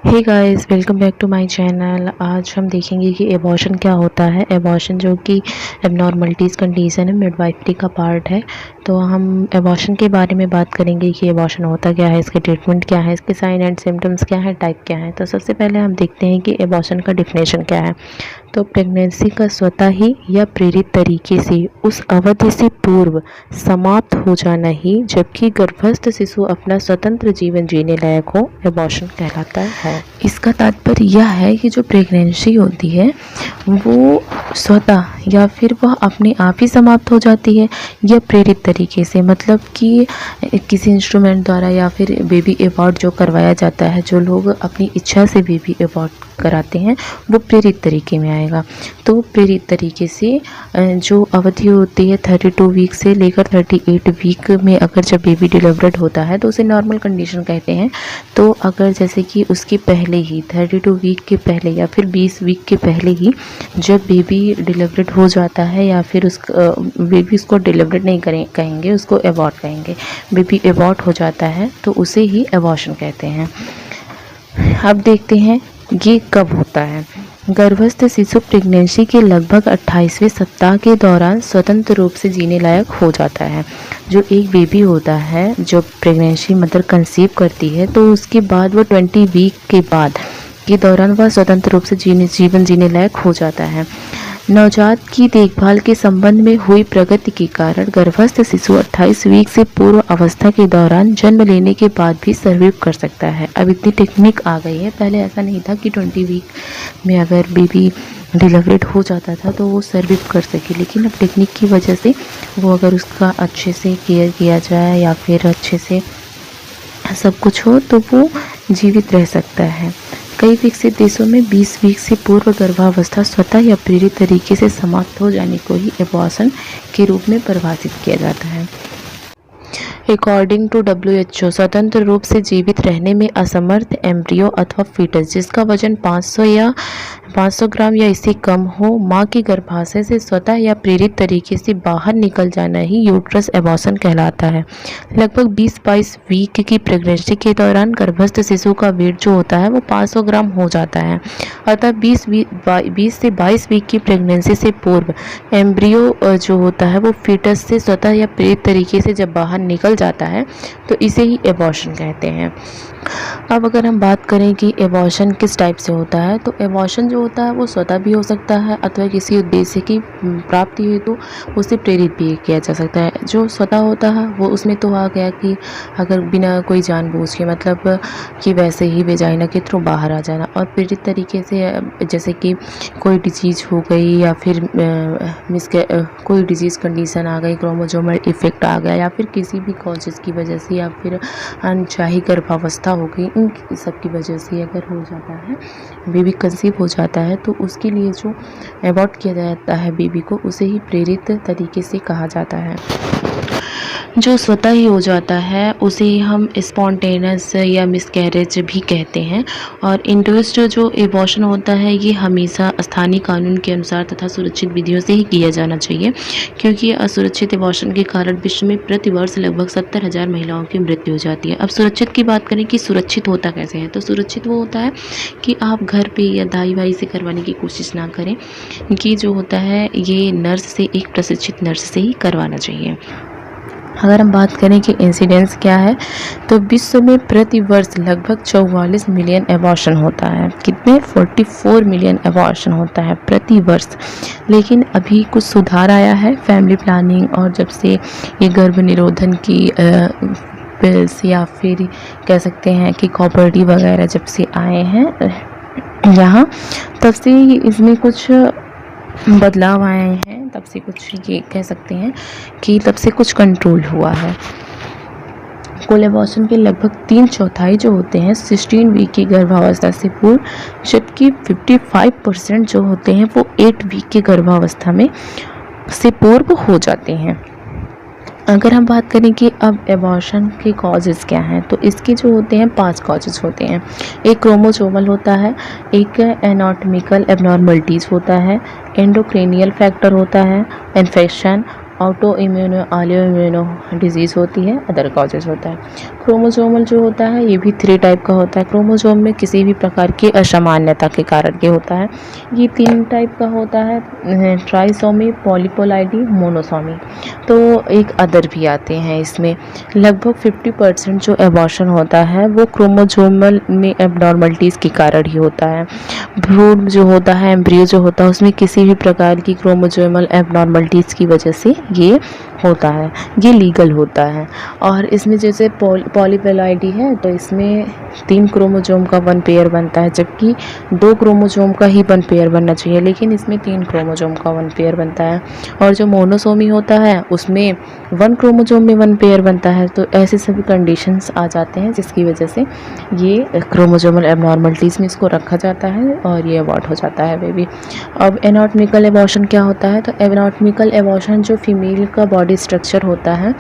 Hey guys, welcome back to my channel. आज हम देखेंगे कि एबॉर्शन क्या होता है। एबॉर्शन जो कि एबनॉर्मलिटीज़ कंडीशन है, मिडवाइफरी का पार्ट है। तो हम एबॉर्शन के बारे में बात करेंगे कि एबॉर्शन होता क्या है, इसके ट्रीटमेंट क्या है, इसके साइन एंड सिम्टम्स क्या है, टाइप क्या है। तो सबसे पहले हम देखते हैं कि एबॉर्शन का डिफिनेशन क्या है। तो प्रेगनेंसी का स्वतः ही या प्रेरित तरीके से उस अवधि से पूर्व समाप्त हो जाना ही, जबकि गर्भस्थ शिशु अपना स्वतंत्र जीवन जीने लायक हो, एबॉर्शन कहलाता है। इसका तात्पर्य यह है कि जो प्रेगनेंसी होती है वो स्वतः या फिर वह अपने आप ही समाप्त हो जाती है, या प्रेरित तरीके से, मतलब कि किसी इंस्ट्रूमेंट द्वारा या फिर बेबी एबॉर्ट जो करवाया जाता है, जो लोग अपनी इच्छा से बेबी एबॉर्ट कराते हैं, वो प्रेरित तरीके में आएगा। तो प्रेरित तरीके से जो अवधि होती है 32 वीक से लेकर 38 वीक में, अगर जब बेबी डिलीवर्ड होता है तो उसे नॉर्मल कंडीशन कहते हैं। तो अगर जैसे कि उसके पहले ही 32 वीक के पहले या फिर 20 वीक के पहले ही जब बेबी डिलीवर्ड हो जाता है, या फिर उस बेबी उसको डिलीवर्ड नहीं कहेंगे, उसको एबॉर्ट कहेंगे, बेबी एबॉर्ट हो जाता है तो उसे ही एबॉर्शन कहते हैं। अब देखते हैं ये कब होता है। गर्भस्थ शिशु प्रेगनेंसी के लगभग 28वें सप्ताह के दौरान स्वतंत्र रूप से जीने लायक हो जाता है। जो एक बेबी होता है, जो प्रेगनेंसी मदर कंसीव करती है, तो उसके बाद वो 20 वीक के बाद के दौरान वह स्वतंत्र रूप से जीवन जीने लायक हो जाता है। नवजात की देखभाल के संबंध में हुई प्रगति के कारण गर्भस्थ शिशु 28 वीक से पूर्व अवस्था के दौरान जन्म लेने के बाद भी सर्वाइव कर सकता है। अब इतनी टेक्निक आ गई है, पहले ऐसा नहीं था कि 20 वीक में अगर बेबी डिलीवरेड हो जाता था तो वो सर्वाइव कर सके, लेकिन अब टेक्निक की वजह से वो अगर उसका अच्छे से केयर किया जाए या फिर अच्छे से सब कुछ हो तो वो जीवित रह सकता है। कई विकसित देशों में 20 वीक से पूर्व गर्भावस्था स्वतः या प्रेरित तरीके से समाप्त हो जाने को ही एबॉर्शन के रूप में परिभाषित किया जाता है। अकॉर्डिंग टू WHO, स्वतंत्र रूप से जीवित रहने में असमर्थ एम्ब्रियो अथवा फीटस जिसका वजन 500 ग्राम या इससे कम हो, मां के गर्भाशय से स्वतः या प्रेरित तरीके से बाहर निकल जाना ही यूट्रस एबॉर्शन कहलाता है। लगभग 20-22 वीक की प्रेगनेंसी के दौरान गर्भस्थ शिशु का वेट जो होता है वो 500 ग्राम हो जाता है। अतः 20 से 22 वीक की प्रेगनेंसी से पूर्व एम्ब्रियो जो होता है वो फीटस से स्वतः या प्रेरित तरीके से जब बाहर निकल जाता है तो इसे ही एबॉर्शन कहते हैं। अब अगर हम बात करें कि एबॉर्शन किस टाइप से होता है, तो एबॉर्शन जो होता है वो स्वतः भी हो सकता है अथवा किसी उद्देश्य की प्राप्ति हुई तो उसे प्रेरित भी किया जा सकता है। जो स्वतः होता है वो उसमें तो आ गया कि अगर बिना कोई जानबूझ के, मतलब कि वैसे ही वेजाइना के थ्रू बाहर आ जाना, और प्रेरित तरीके से जैसे कि कोई डिजीज़ हो गई या फिर कोई डिजीज़ कंडीशन आ गई, क्रोमोसोमल इफेक्ट आ गया, या फिर किसी भी कॉजेज़ की वजह से, या फिर अनचाही गर्भावस्था हो गई, इन सब की वजह से अगर हो जाता है, बेबी कंसीव हो जाता है, तो उसके लिए जो एबॉर्ट किया जाता है बेबी को, उसे ही प्रेरित तरीके से कहा जाता है। जो स्वतः ही हो जाता है उसे हम स्पॉन्टेनियस या मिसकैरेज भी कहते हैं। और इंड्यूस्ड जो एबॉर्शन होता है ये हमेशा स्थानीय कानून के अनुसार तथा सुरक्षित विधियों से ही किया जाना चाहिए, क्योंकि असुरक्षित एबॉर्शन के कारण विश्व में प्रतिवर्ष लगभग 70,000 महिलाओं की मृत्यु हो जाती है। अब सुरक्षित की बात करें कि सुरक्षित होता कैसे है, तो सुरक्षित वो होता है कि आप घर पे या दाई वाई से करवाने की कोशिश ना करें, कि जो होता है ये नर्स से, एक प्रशिक्षित नर्स से ही करवाना चाहिए। अगर हम बात करें कि इंसिडेंस क्या है, तो विश्व में प्रति वर्ष लगभग 44 मिलियन एबॉर्शन होता है। कितने? 44 मिलियन एबॉर्शन होता है प्रति वर्ष। लेकिन अभी कुछ सुधार आया है फैमिली प्लानिंग, और जब से ये गर्भ निरोधन की पिल्स या फिर कह सकते हैं कि कॉपर्टी वगैरह जब से आए हैं यहाँ, तब से इसमें कुछ बदलाव आए हैं, तब से कुछ ये कह सकते हैं कि तब से कुछ कंट्रोल हुआ है। कुल एबॉर्शन के लगभग 3/4 जो होते हैं 16 वीक की गर्भावस्था से पूर्व, जबकि 55% जो होते हैं वो 8 वीक की गर्भावस्था में से पूर्व हो जाते हैं। अगर हम बात करें कि अब एबॉर्शन के कॉजेज़ क्या हैं, तो इसके जो होते हैं 5 कॉजेज़ होते हैं। एक क्रोमोसोमल होता है, एक एनाटॉमिकल एबनॉर्मलिटीज़ होता है, एंडोक्राइनियल फैक्टर होता है, infection, auto immuno allo immuno disease होती है, अदर कॉजेज़ होता है। क्रोमोसोमल जो होता है ये भी 3 टाइप का होता है। क्रोमोसोम में किसी भी प्रकार की असामान्यता के कारण ये होता है। ये 3 टाइप का होता है, ट्राइसोमी, पॉलीप्लॉइडी, मोनोसोमी। तो एक अदर भी आते हैं इसमें। लगभग 50% जो एबॉर्शन होता है वो क्रोमोसोमल में एबनॉर्मलिटीज़ के कारण ही होता है। भ्रूण जो होता है, एम्ब्रियो जो होता है, उसमें किसी भी प्रकार की क्रोमोसोमल एबनॉर्मलिटीज़ की वजह से ये होता है, ये लीगल होता है। और इसमें जैसे पॉलीप्लॉइडी है तो इसमें 3 क्रोमोसोम का 1 पेयर बनता है, जबकि 2 क्रोमोसोम का ही 1 पेयर बनना चाहिए, लेकिन इसमें 3 क्रोमोसोम का 1 पेयर बनता है। और जो मोनोसोमी होता है उसमें 1 क्रोमोसोम में 1 पेयर बनता है। तो ऐसे सभी कंडीशंस आ जाते हैं जिसकी वजह से ये क्रोमोसोमल एबनॉर्मलिटीज़ में इसको रखा जाता है और ये अबॉर्ट हो जाता है बेबी। अब एनाटॉमिकल एबॉर्शन क्या होता है? तो एनाटॉमिकल एबॉर्शन जो फीमेल का बॉडी स्ट्रक्चर होता है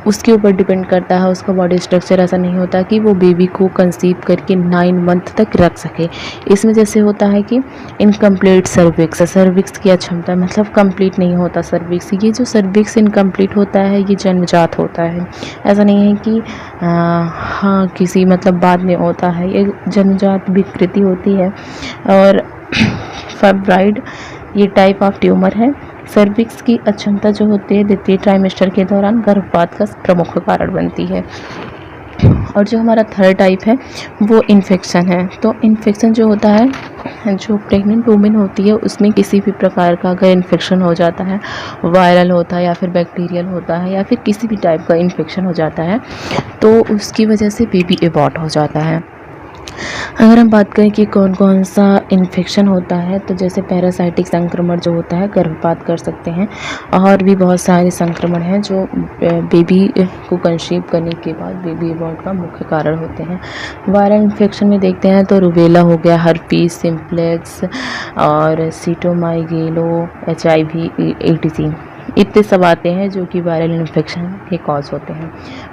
उसके ऊपर डिपेंड करता है। उसका बॉडी स्ट्रक्चर ऐसा नहीं होता कि वो बेबी को कंसीव करके 9 मंथ तक रख सके। इसमें जैसे होता है कि इनकम्प्लीट सर्विक्स, सर्विक्स की अक्षमता मतलब कंप्लीट नहीं होता सर्विक्स। ये जो सर्विक्स इनकम्प्लीट होता है ये जन्मजात होता है, ऐसा नहीं है कि हाँ किसी मतलब बाद में होता है, ये जन्मजात विकृति होती है। और फाइब्राइड ये टाइप ऑफ ट्यूमर है। सर्विक्स की अक्षमता जो होती है द्वितीय ट्राइमेस्टर के दौरान गर्भपात का प्रमुख कारण बनती है। और जो हमारा थर्ड टाइप है वो इन्फेक्शन है। तो इन्फेक्शन जो होता है, जो प्रेग्नेंट वुमेन होती है उसमें किसी भी प्रकार का अगर इन्फेक्शन हो जाता है, वायरल होता है या फिर बैक्टीरियल होता है या फिर किसी भी टाइप का इन्फेक्शन हो जाता है, तो उसकी वजह से बेबी एबॉर्ट हो जाता है। अगर हम बात करें कि कौन कौन सा इन्फेक्शन होता है, तो जैसे पैरासाइटिक संक्रमण जो होता है गर्भपात कर सकते हैं। और भी बहुत सारे संक्रमण हैं जो बेबी को कंसीव करने के बाद बेबी एबॉर्ट का मुख्य कारण होते हैं। वायरल इन्फेक्शन में देखते हैं तो रूबेला हो गया, हर्पीस सिम्प्लेक्स और सीटोमाइगेलो, HIV, ETC इतने सब आते हैं जो कि वायरल इन्फेक्शन के कॉज होते हैं।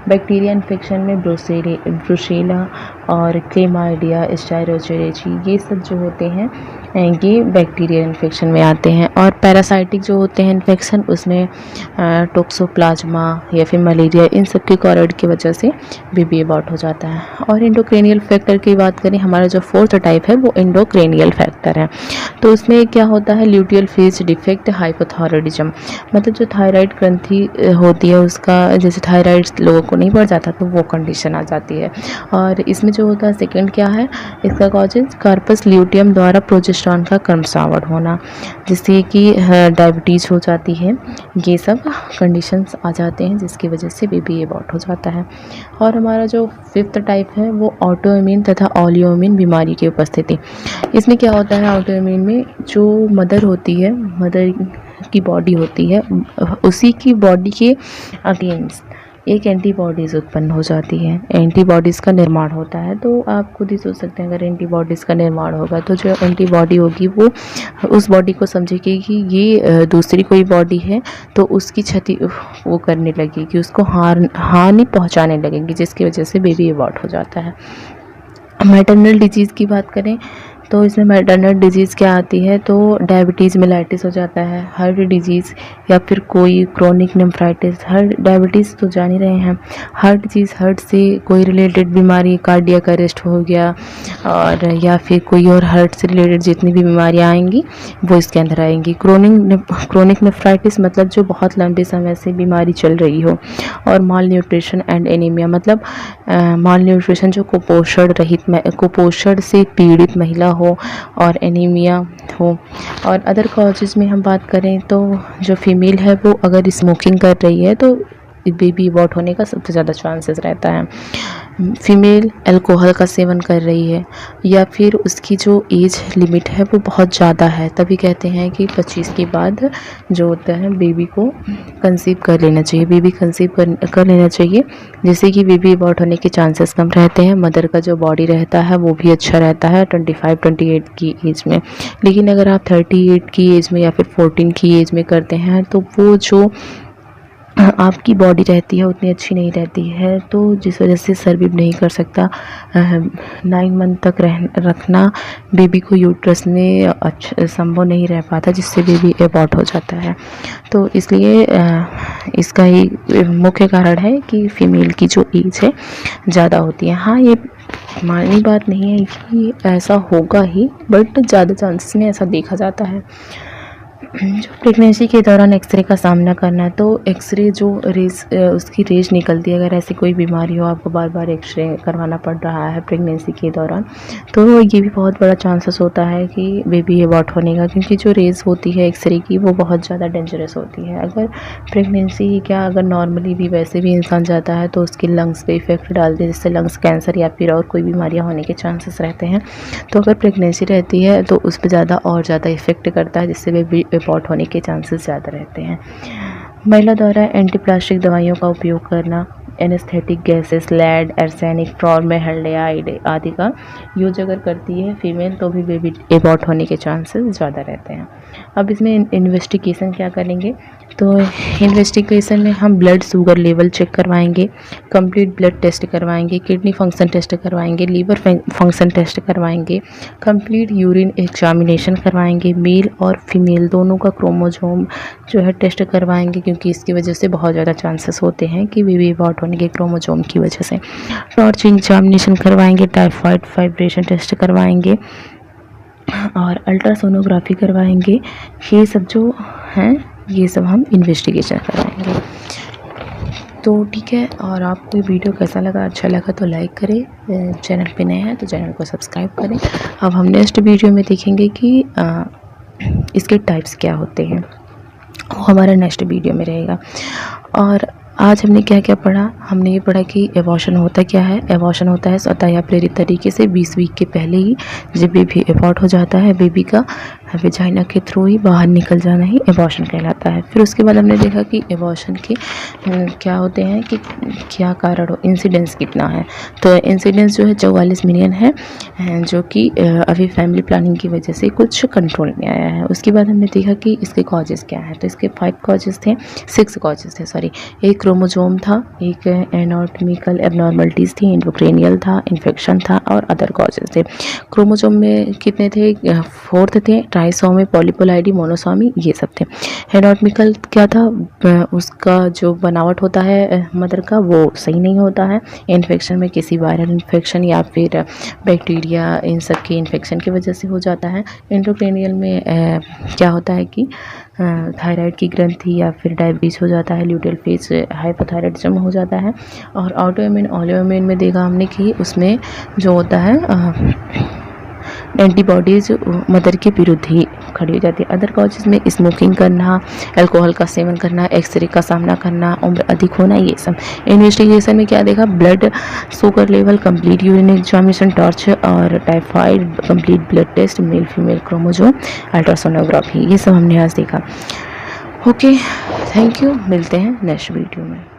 बैक्टीरिया इन्फेक्शन में ब्रुसेला और क्लेमाइडिया, स्टाइरोचेरेची ये सब जो होते हैं ये बैक्टीरियल इन्फेक्शन में आते हैं। और पैरासाइटिक जो होते हैं इन्फेक्शन उसमें टोक्सोप्लाज्मा या फिर मलेरिया, इन सब के कॉरेड की वजह से बेबी एबॉर्ट हो जाता है। और एंडोक्रेनियल फैक्टर की बात करें, हमारा जो फोर्थ टाइप है वो एंडोक्रेनियल फैक्टर है। तो उसमें क्या होता है, ल्यूटियल फेज डिफेक्ट, हाइपोथायरॉयडिज्म, मतलब जो थायराइड ग्रंथि होती है उसका, जैसे थायराइड लोगों को नहीं बढ़ जाता तो वो कंडीशन आ जाती है। और इसमें जो होता है सेकंड क्या है, इसका कॉजेज कार्पस ल्यूटियम द्वारा प्रोजेस्टेरॉन का क्रमशः होना, जिससे कि डायबिटीज़ हो जाती है। ये सब कंडीशंस आ जाते हैं जिसकी वजह से बेबी एबॉर्ट हो जाता है। और हमारा जो फिफ्थ टाइप है वो ऑटो इम्यून तथा ऑलियोइम्यून बीमारी की उपस्थिति। इसमें क्या होता है, ऑटो इम्यून में जो मदर होती है, मदर की बॉडी होती है, उसी की बॉडी के अगेंस्ट एक एंटीबॉडीज़ उत्पन्न हो जाती है, एंटीबॉडीज़ का निर्माण होता है। तो आप खुद ही सोच सकते हैं अगर एंटीबॉडीज़ का निर्माण होगा तो जो एंटीबॉडी होगी वो उस बॉडी को समझेगी कि ये दूसरी कोई बॉडी है, तो उसकी क्षति वो करने लगेगी, उसको हानि पहुंचाने लगेगी, जिसकी वजह से बेबी एबॉर्ट हो जाता है। मैटरनल डिजीज़ की बात करें तो इसमें मैटरनल डिजीज़ क्या आती है, तो डायबिटीज़ मेलाइटिस हो जाता है, हार्ट डिजीज़ या फिर कोई क्रोनिक नेफ्राइटिस। हार्ट डायबिटीज़ तो जान ही रहे हैं, हार्ट डिजीज़, हार्ट से कोई रिलेटेड बीमारी, कार्डियक अरेस्ट हो गया, और या फिर कोई और हार्ट से रिलेटेड जितनी भी बीमारियां आएंगी वो इसके अंदर आएंगी। क्रोनिक नेफ्राइटिस मतलब जो बहुत लंबे समय से बीमारी चल रही हो। और माल न्यूट्रिशन एंड एनीमिया मतलब माल न्यूट्रिशन जो कुपोषण से पीड़ित महिला हो और एनीमिया हो। और अदर कॉजेज़ में हम बात करें तो जो फीमेल है वो अगर स्मोकिंग कर रही है तो बेबी एबॉर्ट होने का सबसे ज़्यादा चांसेस रहता है। फीमेल अल्कोहल का सेवन कर रही है या फिर उसकी जो एज लिमिट है वो बहुत ज़्यादा है, तभी कहते हैं कि 25 के बाद जो होता है बेबी को कंसीव कर लेना चाहिए, बेबी कंसीव कर लेना चाहिए, जिससे कि बेबी एबॉर्ट होने के चांसेस कम रहते हैं। मदर का जो बॉडी रहता है वो भी अच्छा रहता है 25-28 की एज में। लेकिन अगर आप 38 की एज में या फिर 14 की एज में करते हैं तो वो जो आपकी बॉडी रहती है उतनी अच्छी नहीं रहती है, तो जिस वजह से सर्वाइव नहीं कर सकता। 9 मंथ तक रखना बेबी को यूट्रस में अच्छा संभव नहीं रह पाता, जिससे बेबी एबॉर्ट हो जाता है। तो इसलिए इसका ही मुख्य कारण है कि फीमेल की जो एज है ज़्यादा होती है। हाँ, ये मानी बात नहीं है कि ऐसा होगा ही, बट ज़्यादा चांसेस में ऐसा देखा जाता है। जो प्रेगनेंसी के दौरान एक्सरे का सामना करना है, तो एक्सरे जो रेज उसकी रेज निकलती है, अगर ऐसी कोई बीमारी हो, आपको बार बार एक्सरे करवाना पड़ रहा है प्रेगनेंसी के दौरान, तो ये भी बहुत बड़ा चांसेस होता है कि बेबी एबॉर्ट होने का, क्योंकि जो रेज होती है एक्सरे की वो बहुत ज़्यादा डेंजरस होती है। अगर प्रेगनेंसी क्या अगर नॉर्मली भी वैसे भी इंसान जाता है तो उसके लंग्स पे इफेक्ट डालती है, जिससे लंग्स कैंसर या फिर और कोई बीमारियाँ होने के चांसेस रहते हैं। तो अगर प्रेगनेंसी रहती है तो उस पर ज़्यादा इफेक्ट करता है, जिससे बेबी एबॉर्ट होने के चांसेस ज़्यादा रहते हैं। महिला द्वारा एंटीप्लास्टिक दवाइयों का उपयोग करना, anaesthetic gases, lead, arsenic, formaldehyde आदि का यूज अगर करती है फीमेल, तो भी बेबी एबॉर्ट होने के चांसेस ज़्यादा रहते हैं। अब इसमें इन्वेस्टिगेशन क्या करेंगे, तो इन्वेस्टिगेशन में हम ब्लड शुगर लेवल चेक करवाएंगे, कंप्लीट ब्लड टेस्ट करवाएंगे, किडनी फंक्शन टेस्ट करवाएंगे, लीवर फंक्शन टेस्ट करवाएंगे, कंप्लीट यूरिन एग्जामिनेशन करवाएंगे, मेल और फीमेल दोनों का क्रोमोसोम जो है टेस्ट करवाएंगे, क्योंकि इसकी वजह से बहुत ज़्यादा चांसेस होते हैं कि बेबी एबॉर्ट होने के क्रोमोसोम की वजह से। टॉर्च एग्जामिनेशन करवाएंगे, टाइफाइड फाइब्रेशन टेस्ट करवाएंगे और अल्ट्रासोनोग्राफी करवाएंगे। ये सब जो हैं ये सब हम इन्वेस्टिगेशन करवाएंगे। तो ठीक है, और आपको ये वीडियो कैसा लगा, अच्छा लगा तो लाइक करें, चैनल पे नए हैं तो चैनल को सब्सक्राइब करें। अब हम नेक्स्ट वीडियो में देखेंगे कि इसके टाइप्स क्या होते हैं, वो हमारा नेक्स्ट वीडियो में रहेगा। और आज हमने क्या क्या पढ़ा, हमने ये पढ़ा कि एबॉर्शन होता क्या है। एबॉर्शन होता है स्वतः या प्रेरित तरीके से 20 वीक के पहले ही जब बेबी एबॉर्ट हो जाता है, बेबी का वेजाइना के थ्रू ही बाहर निकल जाना ही एबॉर्शन कहलाता है। फिर उसके बाद हमने देखा कि एबॉर्शन के क्या होते हैं, कि क्या कारण हो, इंसिडेंस कितना है। तो इंसिडेंस जो है 44 मिलियन है, जो कि अभी फैमिली प्लानिंग की वजह से कुछ कंट्रोल में आया है। उसके बाद हमने देखा कि इसके कॉजेज़ क्या हैं, तो इसके 6 कॉजेज़ थे सॉरी। एक क्रोमोसोम था, एक एनाटॉमिकल एबनॉर्मलिटीज़ थी, एंडोक्रेनियल था, इन्फेक्शन था और अदर कॉजेज़ थे। क्रोमोसोम में कितने थे, 4 थे, ट्राइसोमी, पॉलीप्लोइडी, मोनोसोमी, ये सब थे। एनाटॉमिकल क्या था, उसका जो बनावट होता है मदर का वो सही नहीं होता है, इन्फेक्शन में किसी वायरल इन्फेक्शन या फिर बैक्टीरिया इन सब के इन्फेक्शन की वजह से हो जाता है। एंडोक्रेनियल में क्या होता है कि थायराइड की ग्रंथि या फिर डायबिटीज़ हो जाता है, ल्यूटियल फेज हाइपोथायराइडिज्म हो जाता है। और ऑटोइम्यून में देखा हमने कि उसमें जो होता है एंटीबॉडीज़ मदर के विरुद्ध ही खड़ी हो जाती है। अदर कॉजेज़ में स्मोकिंग करना, अल्कोहल का सेवन करना, एक्सरे का सामना करना, उम्र अधिक होना, ये सब। इन्वेस्टिगेशन में क्या देखा, blood sugar level, complete urine examination, torch और typhoid, complete blood test, male female chromosome, ultrasonography, ये सब हमने आज देखा। ओके, थैंक यू, मिलते हैं नेक्स्ट वीडियो में।